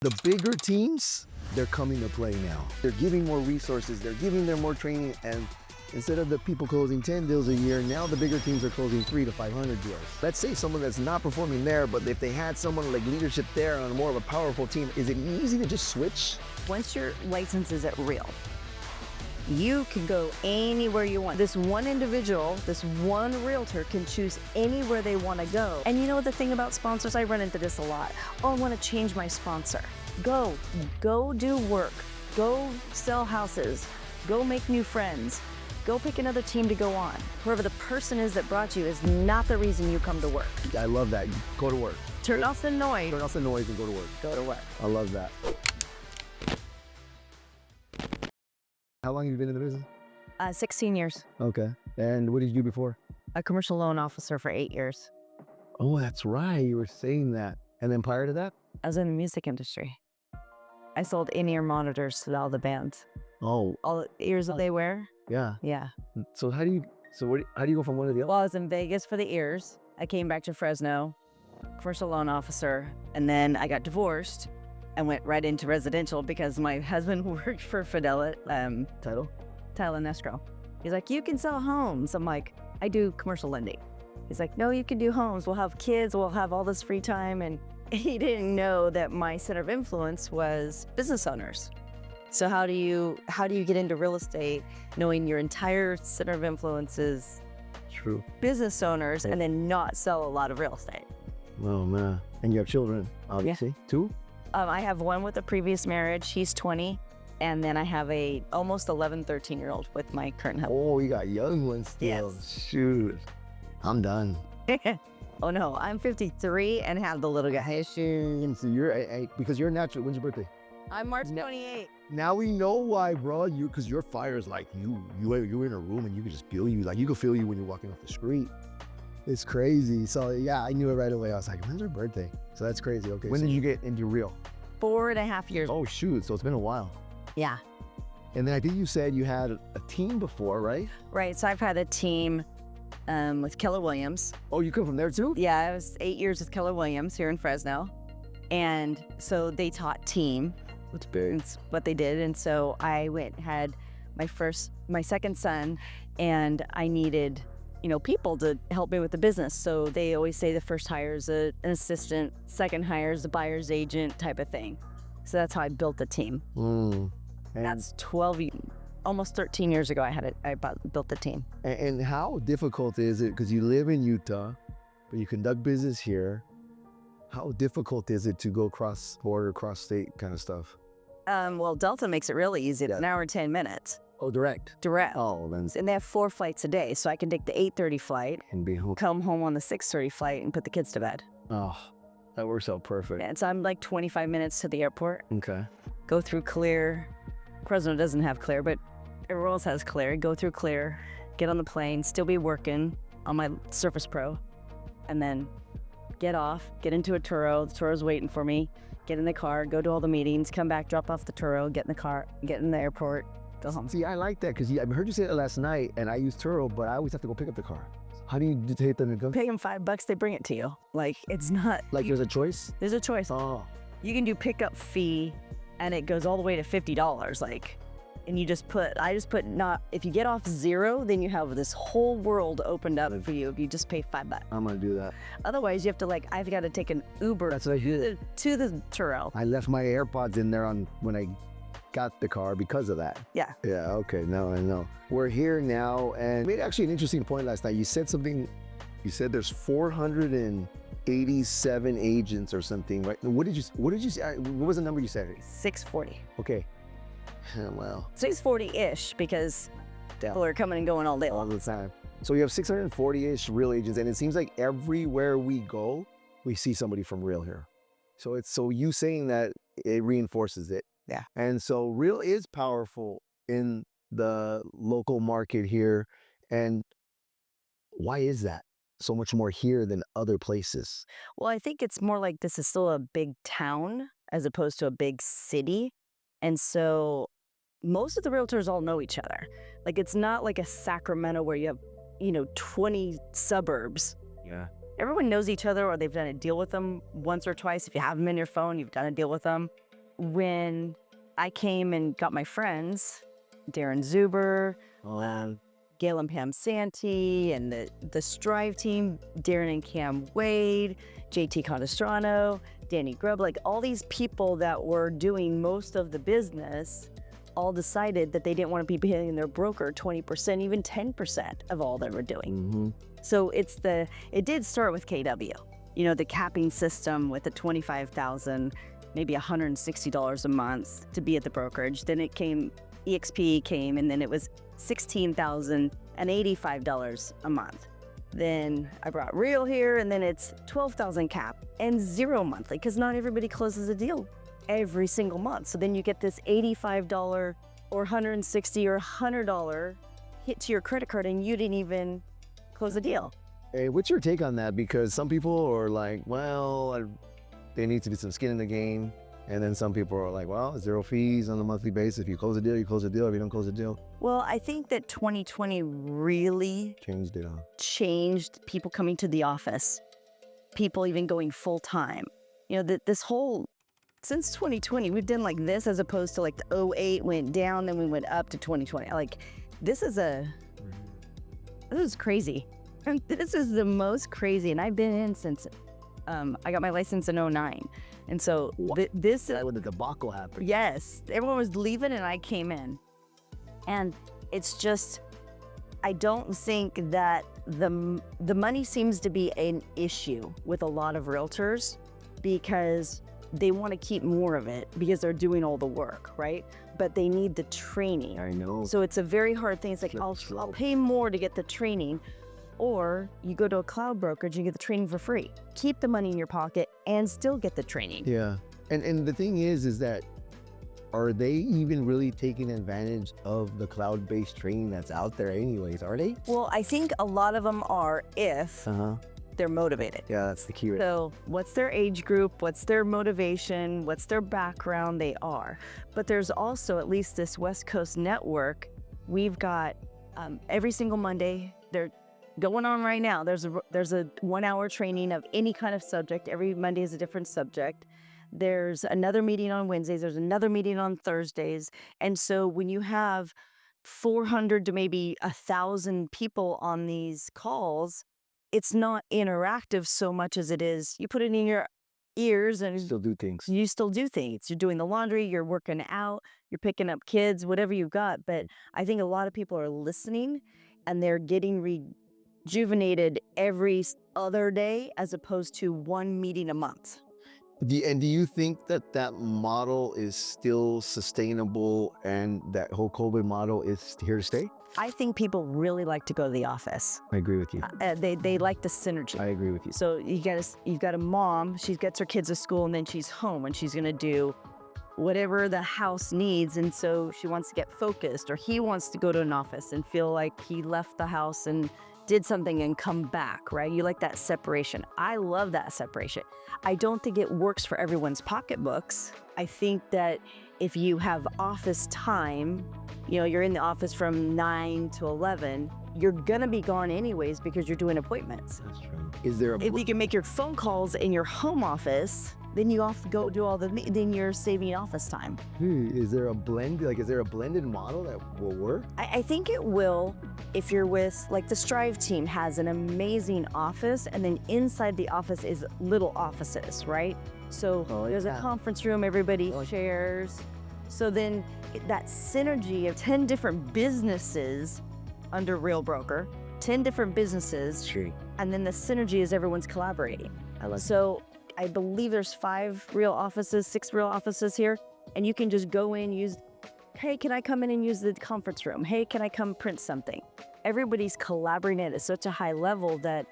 The bigger teams, they're coming to play now. They're giving more resources, they're giving them more training, and instead of the people closing 10 deals a year, now the bigger teams are closing 300 to 500 deals. Let's say someone that's not performing there, but if they had someone like leadership there on more of a powerful team, is it easy to just switch? Once your license is at real, you can go anywhere you want. This one individual, this one realtor can choose anywhere they want to go. And you know the thing about sponsors, I run into this a lot. Oh, I want to change my sponsor. Go do work. Go sell houses. Go make new friends. Go pick another team to go on. Whoever the person is that brought you is not the reason you come to work. I love that. Go to work. Turn off the noise. Turn off the noise and go to work. Go to work. I love that. How long have you been in the business? 16 years. Okay. And what did you do before? A commercial loan officer for 8 years. Oh, that's right. You were saying that. And then prior to that? I was in the music industry. I sold in-ear monitors to all the bands. Oh. All the ears that they wear. Yeah. Yeah. So how do you go from one to the other? Well, I was in Vegas for the ears. I came back to Fresno, commercial loan officer, and then I got divorced and went right into residential because my husband worked for Fidelity. Title and escrow. He's like, you can sell homes. I'm like, I do commercial lending. He's like, no, you can do homes. We'll have kids. We'll have all this free time. And he didn't know that my center of influence was business owners. So how do you get into real estate knowing your entire center of influence is true business owners and then not sell a lot of real estate? Oh man. And you have children, obviously. Yeah. 2? I have one with a previous marriage. He's 20. And then I have a almost 11, 13-year-old with my current husband. Oh, you got young ones still. Yes. Shoot. I'm done. Oh no, I'm 53 and have the little guy. So you're, because you're natural. When's your birthday? I'm March 28. Now we know why, bro. Because your fire is like you're in a room and you can just feel you. Like you can feel you when you're walking off the street. It's crazy. So yeah, I knew it right away. I was like, when's her birthday? So that's crazy. Okay. When did you get into real? 4.5 years. Oh shoot. So it's been a while. Yeah. And then I think you said you had a team before, right? Right. So I've had a team with Keller Williams. Oh, you come from there too? Yeah, I was 8 years with Keller Williams here in Fresno. And so they taught team. That's big. It's what they did. And so I had my second son, and I needed, people to help me with the business. So they always say the first hire is an assistant, second hire is the buyer's agent type of thing. So that's how I built the team. And that's almost 13 years ago I built the team. And how difficult is it, because you live in Utah, but you conduct business here, how difficult is it to go cross-border, cross-state kind of stuff? Well, Delta makes it really easy. It's an hour and 10 minutes. Oh, direct? Direct. Oh, then. And they have 4 flights a day, so I can take the 8:30 flight And be home. come home on the 6:30 flight and put the kids to bed. Oh, that works out perfect. And so I'm like 25 minutes to the airport. Okay. Go through Clear. Fresno doesn't have Clear, but everywhere else has Clear. Go through Clear, get on the plane, still be working on my Surface Pro, and then get off, get into a Turo. The Turo's waiting for me. Get in the car, go to all the meetings, come back, drop off the Turo, get in the car, get in the airport, go home. See, I like that because I heard you say it last night, and I use Turo, but I always have to go pick up the car. How do you take them to go? Pay them $5, they bring it to you. Like, it's not... Like there's a choice? There's a choice. Oh. You can do pickup fee, and it goes all the way to $50, and if you get off 0, then you have this whole world opened up for you if you just pay $5. I'm gonna do that. Otherwise, you have to I've got to take an Uber That's what I did. to the Turo. I left my AirPods in there when I got the car because of that. Yeah. Yeah, okay, now I know. We're here now, and you made actually an interesting point last night. You said there's 487 agents or something, right? What did you say? What was the number you said? 640. Okay. Well. 640-ish, because people are coming and going all day All long. the time. So you have 640-ish real agents, and it seems like everywhere we go, we see somebody from real here. So you saying that, it reinforces it. Yeah. And so real is powerful in the local market here. And why is that so much more here than other places? Well, I think it's more like this is still a big town as opposed to a big city. And so most of the realtors all know each other. Like, it's not like a Sacramento where you have, 20 suburbs. Yeah. Everyone knows each other, or they've done a deal with them once or twice. If you have them in your phone, you've done a deal with them. when I came and got my friends, Darren Zuber, Gail and Pam Santee, and the Strive team, Darren and Cam Wade, JT Condestrano, Danny Grubb, like all these people that were doing most of the business all decided that they didn't want to be paying their broker 20%, even 10% of all they were doing. So it did start with KW, you know, the capping system with the $25,000, maybe $160 a month to be at the brokerage. Then EXP came, and then it was $16,085 a month. Then I brought Real here, and then it's $12,000 cap and 0 monthly, because not everybody closes a deal every single month. So then you get this $85 or $160 or $100 hit to your credit card, and you didn't even close a deal. Hey, what's your take on that? Because some people are like, well, there needs to be some skin in the game. And then some people are like, well, 0 fees on a monthly basis. If you close a deal, you close a deal. If you don't close a deal. Well, I think that 2020 really changed people coming to the office, people even going full time. You know, since 2020, we've done like this, as opposed to like the 08 went down, then we went up to 2020. Like this is crazy. And this is the most crazy. And I've been in since I got my license in 09. And so this is when the debacle happened. Yes, everyone was leaving and I came in. And it's just, I don't think that the money seems to be an issue with a lot of realtors, because they want to keep more of it because they're doing all the work, right? But they need the training. I know. So it's a very hard thing. It's like, I'll pay more to get the training, or you go to a cloud brokerage and get the training for free. Keep the money in your pocket and still get the training. Yeah. And the thing is that, are they even really taking advantage of the cloud-based training that's out there anyways? Are they? Well, I think a lot of them are, if they're motivated. Yeah, that's the key. So what's their age group? What's their motivation? What's their background? They are. But there's also, at least this West Coast network, we've got every single Monday, they're going on right now. There's a 1 hour training of any kind of subject. Every Monday is a different subject. There's another meeting on Wednesdays. There's another meeting on Thursdays. And so when you have 400 to maybe 1,000 people on these calls, it's not interactive so much as it is, you put it in your ears and still do things. You still do things. You're doing the laundry, you're working out, you're picking up kids, whatever you've got. But I think a lot of people are listening, and they're getting rejuvenated every other day as opposed to one meeting a month. And do you think that model is still sustainable, and that whole COVID model is here to stay? I think people really like to go to the office. I agree with you. They like the synergy. I agree with you. So you've got a mom, she gets her kids to school, and then she's home, and she's gonna do whatever the house needs. And so she wants to get focused, or he wants to go to an office and feel like he left the house and did something and come back, right? You like that separation. I love that separation. I don't think it works for everyone's pocketbooks. I think that if you have office time, you know, you're in the office from 9 to 11, you're gonna be gone anyways because you're doing appointments. That's true. Is there if you can make your phone calls in your home office, then you have to go do all then you're saving office time. Is there a blend? Like, is there a blended model that will work? I think it will if you're with, like the Strive team has an amazing office, and then inside the office is little offices, right? So there's a conference room, everybody shares. So then that synergy of 10 different businesses under Real Broker, 10 different businesses, and then the synergy is everyone's collaborating. So I believe there's 6 real offices here, and you can just go in, hey, can I come in and use the conference room? Hey, can I come print something? Everybody's collaborating at such a high level that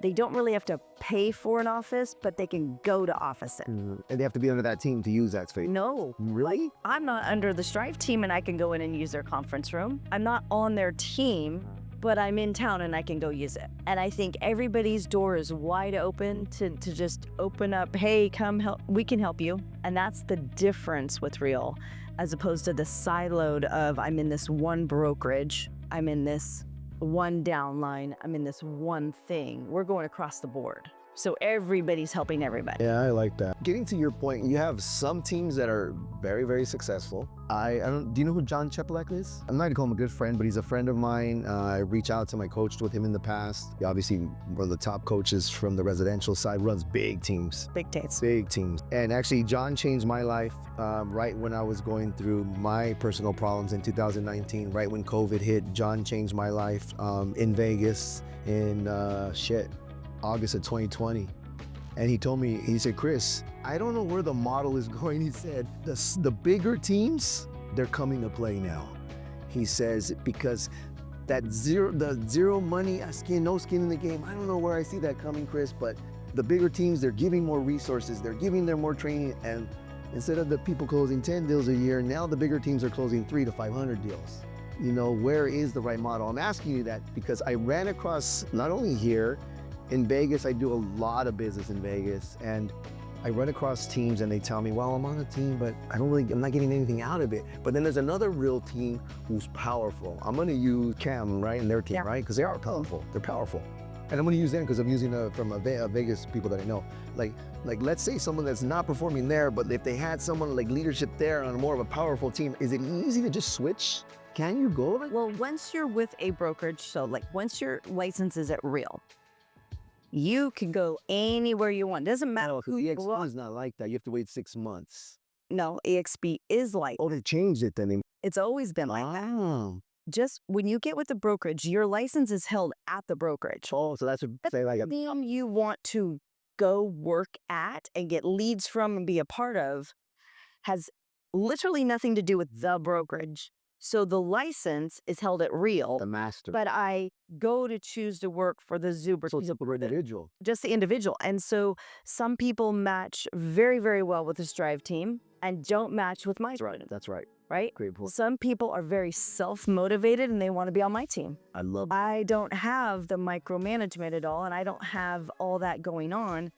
they don't really have to pay for an office, but they can go to offices. And they have to be under that team to use that space? No. Really? I'm not under the Strive team and I can go in and use their conference room. I'm not on their team, but I'm in town and I can go use it. And I think everybody's door is wide open to just open up, hey, come help, we can help you. And that's the difference with Real, as opposed to the siloed of, I'm in this one brokerage, I'm in this one downline, I'm in this one thing. We're going across the board. So everybody's helping everybody. Yeah, I like that. Getting to your point, you have some teams that are very, very successful. I don't. Do you know who John Cheplek is? I'm not gonna call him a good friend, but he's a friend of mine. I reach out to him. I coached with him in the past. He obviously one of the top coaches from the residential side, runs big teams. Big taste. Big teams. And actually, John changed my life right when I was going through my personal problems in 2019. Right when COVID hit, John changed my life in Vegas in August of 2020. And he told me, he said, Chris, I don't know where the model is going. He said, the bigger teams, they're coming to play now. He says, because the zero money, no skin in the game, I don't know where I see that coming, Chris, but the bigger teams, they're giving more resources, they're giving them more training, and instead of the people closing 10 deals a year, now the bigger teams are closing 300 to 500 deals. You know, where is the right model? I'm asking you that because I ran across, not only here, in Vegas, I do a lot of business in Vegas, and I run across teams and they tell me, well, I'm on a team, but I'm not getting anything out of it. But then there's another real team who's powerful. I'm gonna use Cam, right, and their team, right? Because they are powerful, they're powerful. And I'm gonna use them because I'm using from a Vegas people that I know. Like let's say someone that's not performing there, but if they had someone like leadership there on more of a powerful team, is it easy to just switch? Can you go? Well, once you're with a brokerage, so like once your license is at Real, you can go anywhere you want. Doesn't matter who you EXP want. is not like that. You have to wait 6 months. No, EXP is like. Oh, they changed it then. It's always been like that. Just when you get with the brokerage, your license is held at the brokerage. Oh, so that's what say like Them you want to go work at and get leads from and be a part of has literally nothing to do with the brokerage. So the license is held at Real. the master. But I go to choose to work for the Zuber. So it's for individual. Just the individual. And so some people match very, very well with the Strive team and don't match with my team. That's right. Right? Great point. Some people are very self-motivated and they want to be on my team. I love it. I don't have the micromanagement at all and I don't have all that going on,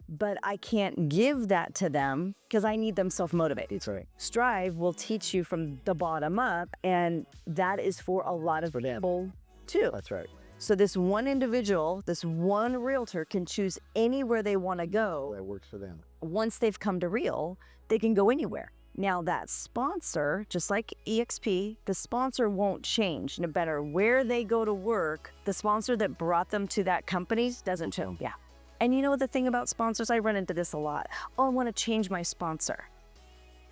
but I can't give that to them because I need them self-motivated. That's right. Strive will teach you from the bottom up, and that is for a lot of people too. That's right. So this one individual, this one realtor can choose anywhere they want to go. That works for them. Once they've come to Real, they can go anywhere. Now that sponsor, just like EXP, the sponsor won't change. No matter where they go to work, the sponsor that brought them to that company doesn't change. Yeah. And you know the thing about sponsors, I run into this a lot. Oh, I want to change my sponsor.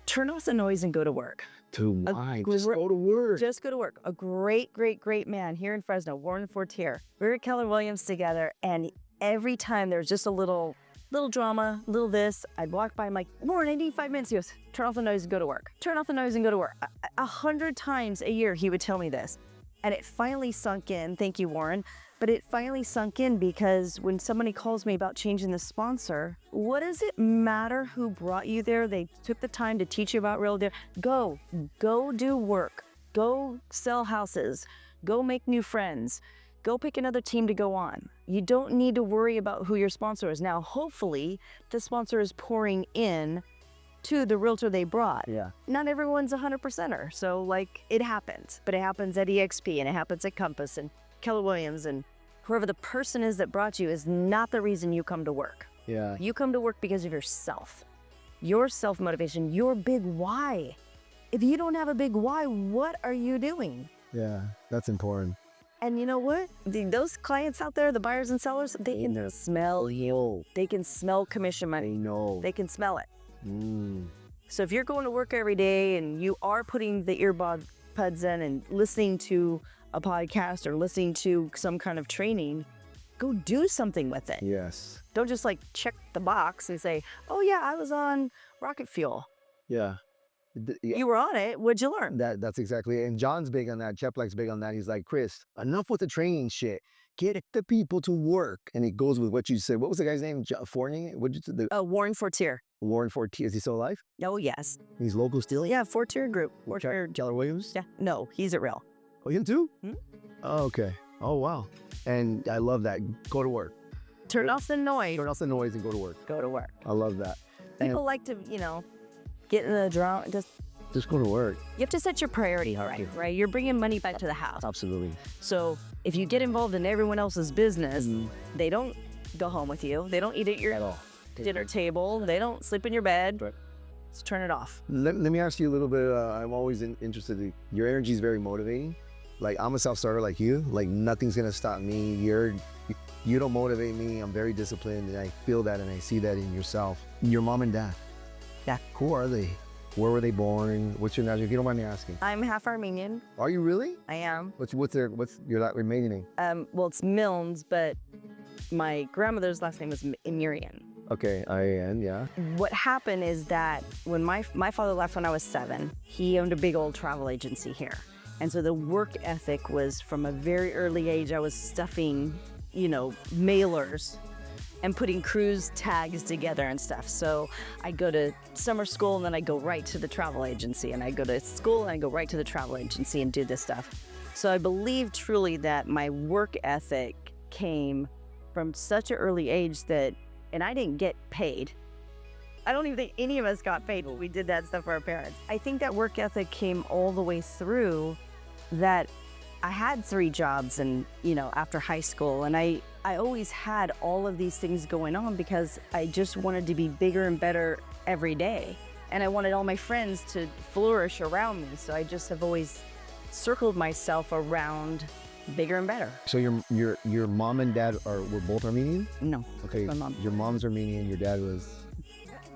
Turn off the noise and go to work. Why? Just go to work. Just go to work. A great, great, great man here in Fresno, Warren Fortier. We were at Keller Williams together, and every time there's just a little drama, little this, I'd walk by, I'm like, Warren, I need 5 minutes. He goes, turn off the noise and go to work. Turn off the noise and go to work. 100 times a year he would tell me this. And it finally sunk in. Thank you, Warren. But it finally sunk in because when somebody calls me about changing the sponsor, what does it matter who brought you there? They took the time to teach you about real estate. Go do work. Go sell houses. Go make new friends. Go pick another team to go on. You don't need to worry about who your sponsor is. Now, hopefully, the sponsor is pouring in to the realtor they brought. Yeah. Not everyone's 100%er, so like it happens. But it happens at EXP and it happens at Compass and Keller Williams, and whoever the person is that brought you is not the reason you come to work. Yeah. You come to work because of yourself, your self-motivation, your big why. If you don't have a big why, what are you doing? Yeah, that's important. And you know what? Those clients out there, the buyers and sellers, they can smell you. They can smell commission money. They know. They can smell it. So if you're going to work every day and you are putting the earbuds in and listening to a podcast or listening to some kind of training, go do something with it. Yes. Don't just like check the box and say, oh yeah, I was on rocket fuel. Yeah. You were on it. What'd you learn? That's exactly it. And John's big on that. Cheplek's big on that. He's like, Chris, enough with the training shit. Get the people to work. And it goes with what you said. What was the guy's name? Fournier? What did you say? Warren Fortier. Warren Fortier. Is he still alive? Oh, yes. He's local still? Yeah, Fortier Group. Fortier. Keller Williams? Yeah. No, he's at Real. Oh, him too? Hmm? Oh, okay. Oh, wow. And I love that. Go to work. Turn off the noise. Turn off the noise and go to work. Go to work. I love that. People like to, get in the drama. Just go to work. You have to set your priority, right? You're bringing money back to the house. Absolutely. So if you get involved in everyone else's business, they don't go home with you. They don't eat at your dinner table. They don't sleep in your bed. Right. Just turn it off. Let me ask you a little bit. I'm always interested. Your energy is very motivating. Like, I'm a self-starter like you. Like, nothing's gonna stop me. You don't motivate me. I'm very disciplined, and I feel that, and I see that in yourself. Your mom and dad. Yeah. Who are they? Where were they born? What's your national? If you don't mind me asking. I'm half Armenian. Are you really? I am. What's your remaining name? Well, it's Milnes, but my grandmother's last name was Emirian. Okay, I-A-N, yeah. What happened is that when my father left when I was 7, he owned a big old travel agency here. And so the work ethic was from a very early age. I was stuffing, mailers and putting cruise tags together and stuff. So I'd go to summer school and then I'd go right to the travel agency, and I'd go to school and I'd go right to the travel agency and do this stuff. So I believe truly that my work ethic came from such an early age and I didn't get paid. I don't even think any of us got paid when we did that stuff for our parents. I think that work ethic came all the way through, that I had 3 jobs and, after high school, and I always had all of these things going on because I just wanted to be bigger and better every day. And I wanted all my friends to flourish around me. So I just have always circled myself around bigger and better. So your mom and dad were both Armenian? No. Okay. My mom. Your mom's Armenian, your dad was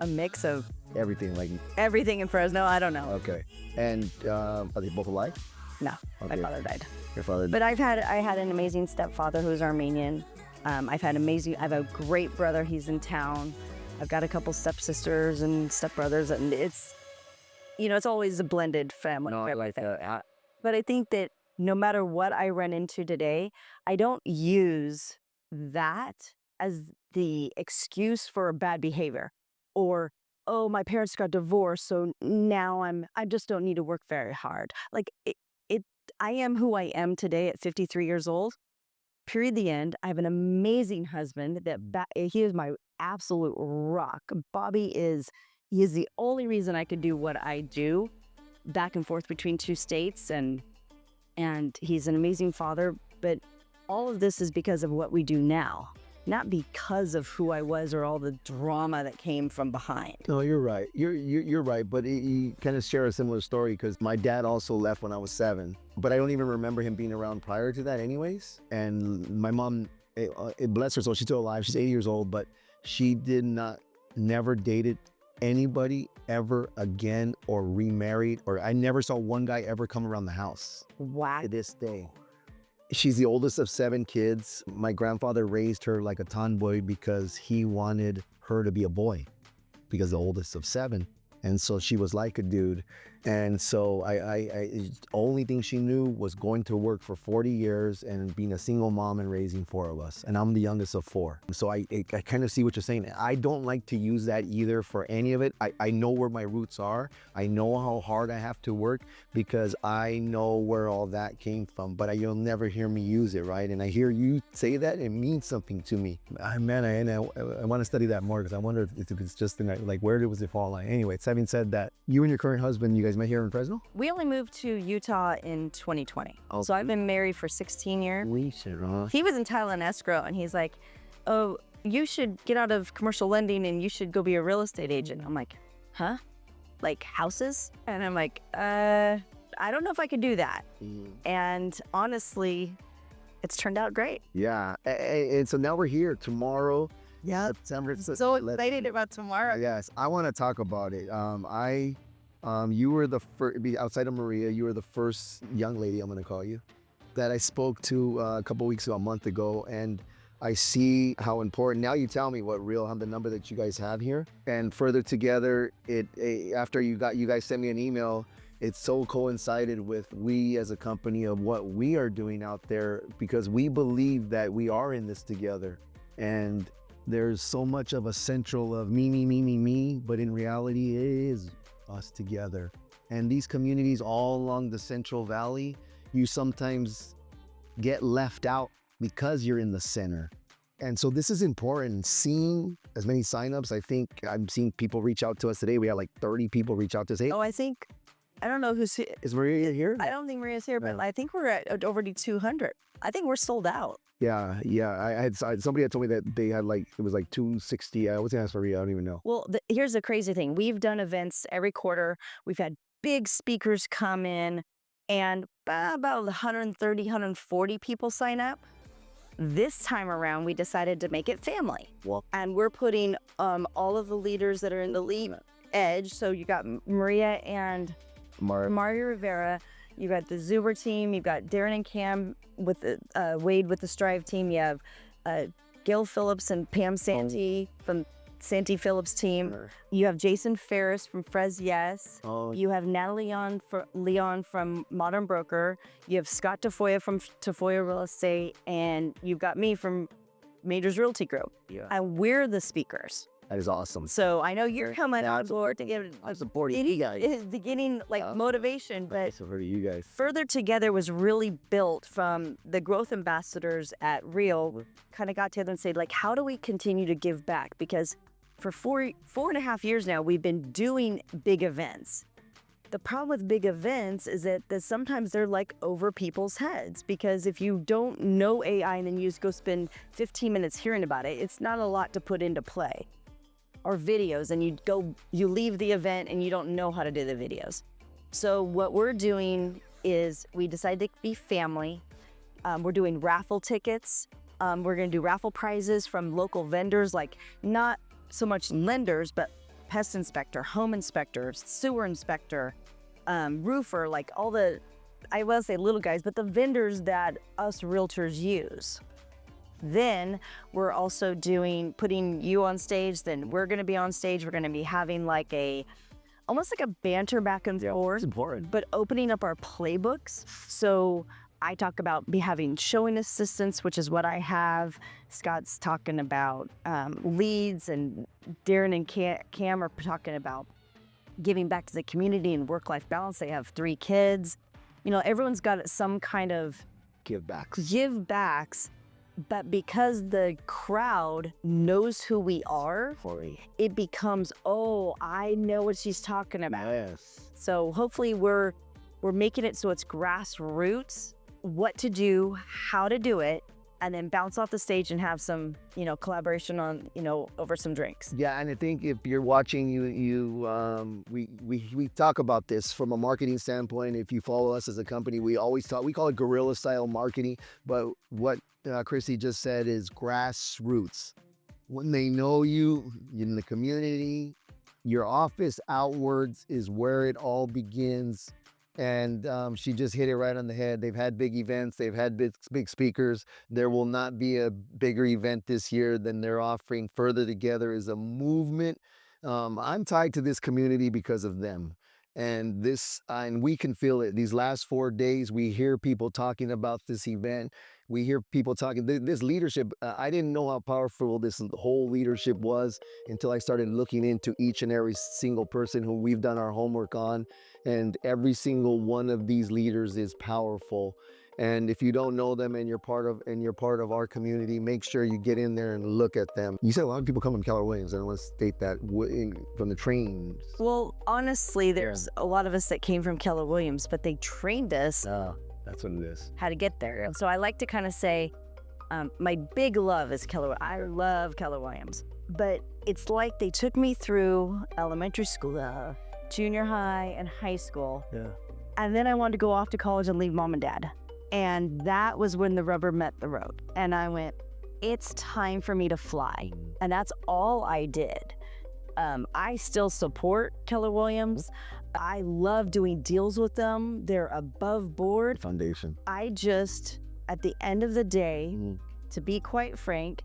A mix of everything, like everything in Fresno. I don't know. okay. And are they both alive? No, my Okay. father died. Your father. But I had an amazing stepfather who's Armenian. I have a great brother. He's in town. I've got a couple stepsisters and stepbrothers, and it's always a blended family. No, I like that. But I think that no matter what I run into today, I don't use that as the excuse for bad behavior, or, oh, my parents got divorced, so now I just don't need to work very hard. Like I am who I am today at 53 years old. Period. The end. I have an amazing husband he is my absolute rock. Bobby he is the only reason I could do what I do, back and forth between 2 states, and he's an amazing father. But all of this is because of what we do now, not because of who I was or all the drama that came from behind. No, you're right. You're right. But you kind of share a similar story, because my dad also left when I was 7, but I don't even remember him being around prior to that, anyways. And my mom, bless her soul, she's still alive. She's 80 years old, but she never dated anybody ever again, or remarried, or I never saw one guy ever come around the house. Wow. To this day. She's the oldest of 7 kids. My grandfather raised her like a tomboy because he wanted her to be a boy, because the oldest of 7. And so she was like a dude. And so I only thing she knew was going to work for 40 years and being a single mom and raising 4 of us. And I'm the youngest of 4. So I kind of see what you're saying. I don't like to use that either for any of it. I know where my roots are. I know how hard I have to work, because I know where all that came from, but you'll never hear me use it, right? And I hear you say that, it means something to me. I want to study that more, because I wonder if it's just like, where was it fall line? Anyway, having said that, you and your current husband, you guys met here in Fresno? We only moved to Utah in 2020. Oh. So I've been married for 16 years. Recent, He was in Thailand escrow, and he's like, oh, you should get out of commercial lending and you should go be a real estate agent. I'm like, huh? Like houses? And I'm like, I don't know if I could do that. And honestly, it's turned out great. Yeah, and so now we're here tomorrow. Yeah, September. So excited about tomorrow. Yes, I want to talk about it. You were the first, outside of Maria, you were the first young lady, I'm going to call you, that I spoke to a couple weeks ago, a month ago, and I see how important. Now you tell me the number that you guys have here, and further together, after you guys sent me an email, it so coincided with we as a company of what we are doing out there, because we believe that we are in this together. And there's so much of a central of me, but in reality, it is us together. And these communities all along the Central Valley, you sometimes get left out because you're in the center. And so this is important. Seeing as many signups, I think I'm seeing people reach out to us today. We had like 30 people reach out to us. Hey, Oh, I don't know who's here. is Maria here? I don't think Maria's here, but I think we're at over 200. I think we're sold out. Yeah. Somebody had told me that they had like, it was like 260. I was gonna ask for I don't even know. Well, here's the crazy thing. We've done events every quarter. We've had big speakers come in and about 130, 140 people sign up. This time around, we decided to make it family. Well, And we're putting all of the leaders that are in the lead edge. So you got Maria and Mario Rivera. You got the Zuber team. You've got Darren and Cam with the Wade with the Strive team. You have Gil Phillips and Pam Santee from Santee Phillips team. You have Jason Ferris from Frez Yes. You have Natalie Leon from Modern Broker. You have Scott Tafoya from Tafoya Real Estate, and you've got me from Majors Realty Group. Yeah. And we're the speakers. That is awesome. So I know you're coming on board to give I'm supporting you guys. beginning like motivation, but supporting you guys. Further Together was really built from the growth ambassadors at Real. Kind of got together and said, like, how do we continue to give back? Because for four and a half years now, we've been doing big events. The problem with big events is that sometimes they're like over people's heads, because if you don't know AI and then you just go spend 15 minutes hearing about it, it's not a lot to put into play. Or videos, and you leave the event and you don't know how to do the videos. So what we're doing is we decided to be family. We're doing raffle tickets. We're gonna do raffle prizes from local vendors, like not so much lenders, but pest inspector, home inspector, sewer inspector, roofer, like all the, I will say little guys, but the vendors that us realtors use. Then we're also putting you on stage. Then we're going to be on stage. We're going to be having like almost like a banter back and forth. It's important. But opening up our playbooks. So I talk about having showing assistants, which is what I have. Scott's talking about leads, and Darren and Cam are talking about giving back to the community and work-life balance. They have 3 kids. You know, everyone's got some kind of Give backs. But because the crowd knows who we are, it becomes, oh, I know what she's talking about. Yes. So hopefully we're making it so it's grassroots, what to do, how to do it, and then bounce off the stage and have some, collaboration on, over some drinks. Yeah, and I think if you're watching, we talk about this from a marketing standpoint. If you follow us as a company, we call it guerrilla style marketing. But what Christie just said is grassroots. When they know you in the community, your office outwards is where it all begins. And she just hit it right on the head. They've had big events. They've had big speakers. There will not be a bigger event this year than they're offering. Further Together is a movement. I'm tied to this community because of them. And we can feel it. These last 4 days, we hear people talking about this event. We hear people talking, this leadership. I didn't know how powerful this whole leadership was until I started looking into each and every single person who we've done our homework on. And every single one of these leaders is powerful. And if you don't know them and you're part of our community, make sure you get in there and look at them. You said a lot of people come from Keller Williams. I don't want to state that from the trains. Well, honestly, there's a lot of us that came from Keller Williams, but they trained us That's what it is. how to get there. And so I like to kind of say, my big love is Keller. I love Keller Williams, but it's like they took me through elementary school, junior high, and high school. Yeah. And then I wanted to go off to college and leave mom and dad. And that was when the rubber met the road. And I went, it's time for me to fly. And that's all I did. I still support Keller Williams. I love doing deals with them. They're above board. Foundation. I just, at the end of the day, to be quite frank,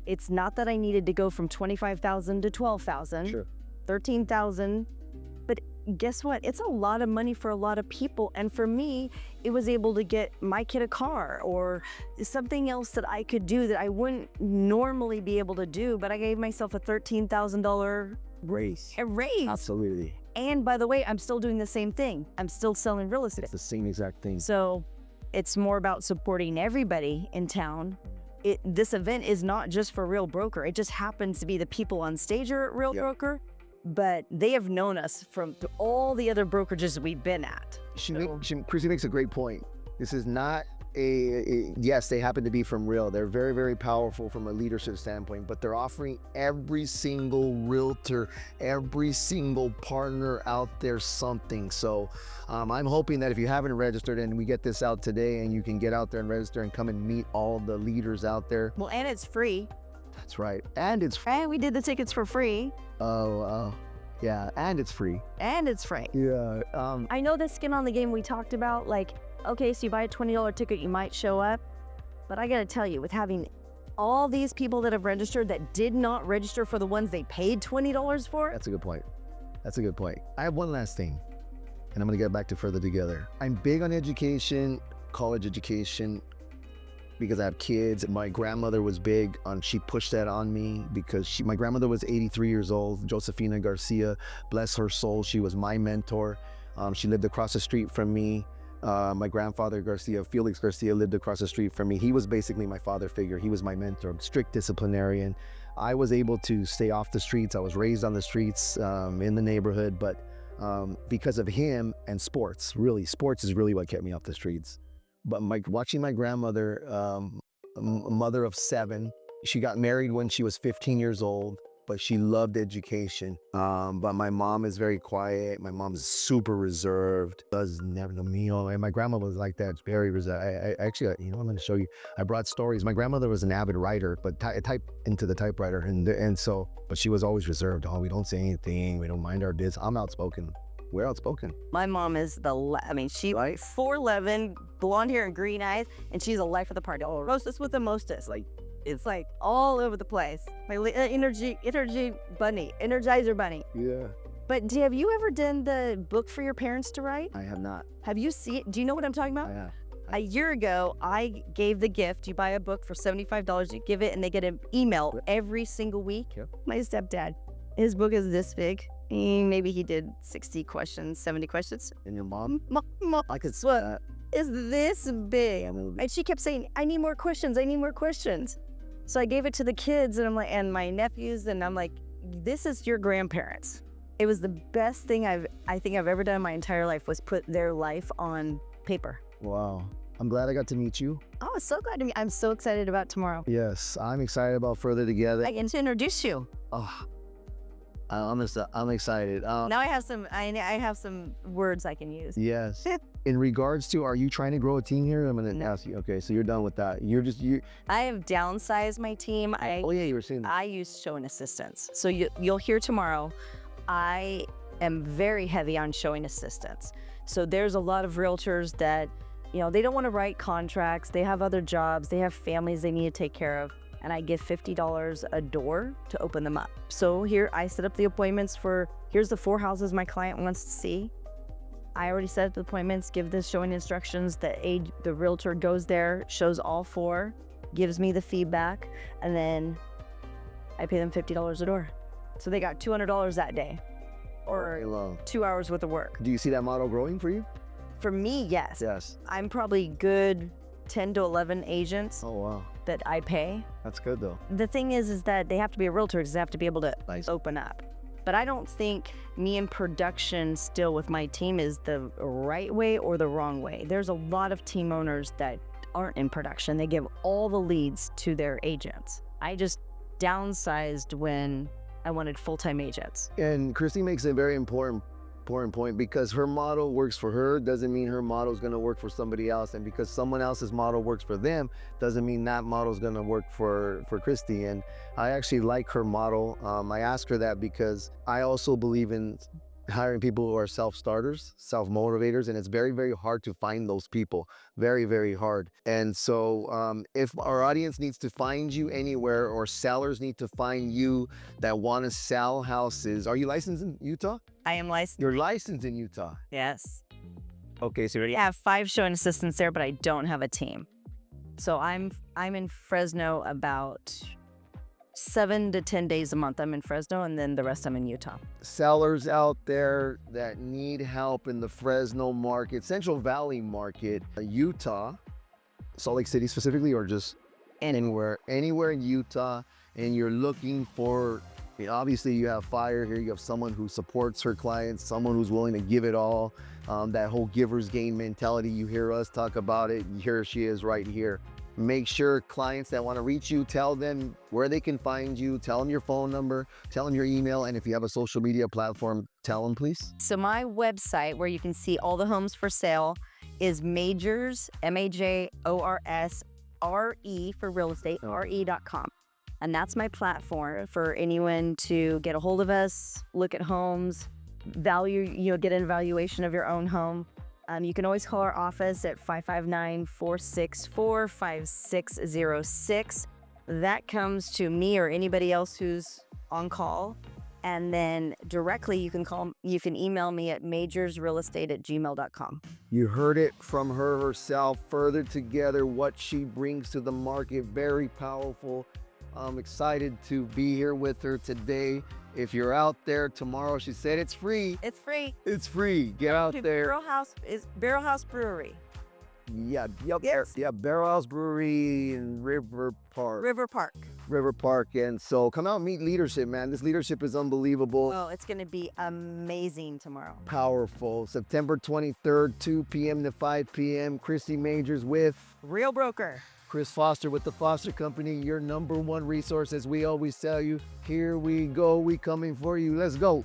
it's not that I needed to go from 25,000 to 12,000, Sure. 13,000, but guess what? It's a lot of money for a lot of people. And for me, it was able to get my kid a car or something else that I could do that I wouldn't normally be able to do, but I gave myself a $13,000 raise. Absolutely. And by the way, I'm still doing the same thing. I'm still selling real estate. It's the same exact thing. So it's more about supporting everybody in town. This event is not just for Real Broker. It just happens to be the people on stage are at Real Broker, but they have known us from all the other brokerages we've been at. Christie makes a great point. This is not yes, they happen to be from Real. They're very, very powerful from a leadership standpoint, but they're offering every single realtor, every single partner out there something. So I'm hoping that if you haven't registered and we get this out today and you can get out there and register and come and meet all the leaders out there. Well, and it's free. That's right. And it's free. And we did the tickets for free. Yeah, and it's free. And it's free. Yeah. I know the skin on the game we talked about, like, okay, so you buy a $20 ticket, you might show up. But I gotta tell you, with having all these people that have registered that did not register for the ones they paid $20 for. That's a good point. That's a good point. I have one last thing, and I'm gonna get back to Further Together. I'm big on education, college education, because I have kids. My grandmother was big on, she pushed that on me because my grandmother was 83 years old, Josefina Garcia, bless her soul. She was my mentor. She lived across the street from me. My grandfather Garcia, Felix Garcia, lived across the street from me. He was basically my father figure. He was my mentor, strict disciplinarian. I was able to stay off the streets. I was raised on the streets in the neighborhood, but because of him and sports, really, sports is really what kept me off the streets. But watching my grandmother, a mother of 7, she got married when she was 15 years old, but she loved education. But my mom is very quiet. My mom is super reserved, does never know me. And my grandma was like that, very reserved. I actually, you know, I'm going to show you. I brought stories. My grandmother was an avid writer, but typed into the typewriter. And so, but she was always reserved. Oh, we don't say anything. We don't mind our business. I'm outspoken. We're outspoken. My mom is she 4'11", blonde hair and green eyes, and she's a life of the party. Oh, hostess with a mostess. Like, it's like all over the place. My energy bunny, energizer bunny. Yeah. But have you ever done the book for your parents to write? I have not. Have you seen it? Do you know what I'm talking about? I have. A year ago, I gave the gift. You buy a book for $75, you give it, and they get an email every single week. Yep. My stepdad, his book is this big. Maybe he did 60 questions, 70 questions. And your mom? Mom, I could swear. is this big. And she kept saying, I need more questions. I need more questions. So I gave it to the kids and I'm like, and my nephews, and I'm like, this is your grandparents. It was the best thing I think I've ever done in my entire life, was put their life on paper. Wow. I'm glad I got to meet you. Oh, so glad to meet. I'm so excited about tomorrow. Yes, I'm excited about Further Together. I get to introduce you. Oh, I'm excited. Now I have some words I can use. Yes. In regards to, are you trying to grow a team here? I'm going to ask you. Okay, so you're done with that. I have downsized my team. Oh yeah, you were saying that. I use showing assistants. So you'll hear tomorrow, I am very heavy on showing assistants. So there's a lot of realtors that, you know, they don't want to write contracts. They have other jobs. They have families they need to take care of. And I give $50 a door to open them up. So here I set up the appointments for, here's the 4 houses my client wants to see. I already set up the appointments, give the showing instructions. The realtor goes there, shows all 4, gives me the feedback, and then I pay them $50 a door. So they got $200 that day, or 2 hours worth of work. Do you see that model growing for you? For me, yes. Yes. I'm probably good 10 to 11 agents. Oh, wow. That I pay. That's good though. The thing is that they have to be a realtor because they have to be able to Nice. open up. But I don't think me in production still with my team is the right way or the wrong way. There's a lot of team owners that aren't in production. They give all the leads to their agents. I just downsized when I wanted full-time agents. And Christie makes a very important point, because her model works for her doesn't mean her model is going to work for somebody else, and because someone else's model works for them doesn't mean that model is going to work for Christie. And I actually like her model. I asked her that because I also believe in hiring people who are self-starters, self-motivators, and it's very, very hard to find those people. Very, very hard. And so if our audience needs to find you anywhere, or sellers need to find you that want to sell houses, are you licensed in Utah? I am licensed. You're licensed in Utah? Yes. Okay, so you already I have 5 showing assistants there, but I don't have a team. So I'm in Fresno about 7 to 10 days a month. I'm in Fresno, and then the rest I'm in Utah. sellers out there that need help in the Fresno market, Central Valley market, Utah, Salt Lake City specifically, or just anywhere in Utah, and you're looking for Obviously, you have fire here. You have someone who supports her clients, someone who's willing to give it all. That whole giver's gain mentality, you hear us talk about it. Here she is right here. Make sure clients that want to reach you, tell them where they can find you, tell them your phone number, tell them your email, and if you have a social media platform, tell them, please. So my website, where you can see all the homes for sale, is Majors, MAJORS, RE for real estate, RE.com. And that's my platform for anyone to get a hold of us, look at homes, get an evaluation of your own home. You can always call our office at 559-464-5606. That comes to me or anybody else who's on call. And then directly you can email me at majorsrealestate@gmail.com. You heard it from her herself. Further together, what she brings to the market, very powerful. I'm excited to be here with her today. If you're out there tomorrow, she said it's free. It's free. It's free. Get out there. Barrel House Brewery. Yeah, yep, Yes. yeah, Barrel House Brewery in River Park. River Park. And so come out and meet leadership, man. This leadership is unbelievable. Oh, it's going to be amazing tomorrow. Powerful. September 23rd, 2 p.m. to 5 p.m. Christie Majors with Real Broker. Chris Foster with the Foster Company, your #1 resource. As we always tell you, here we go. We coming for you. Let's go.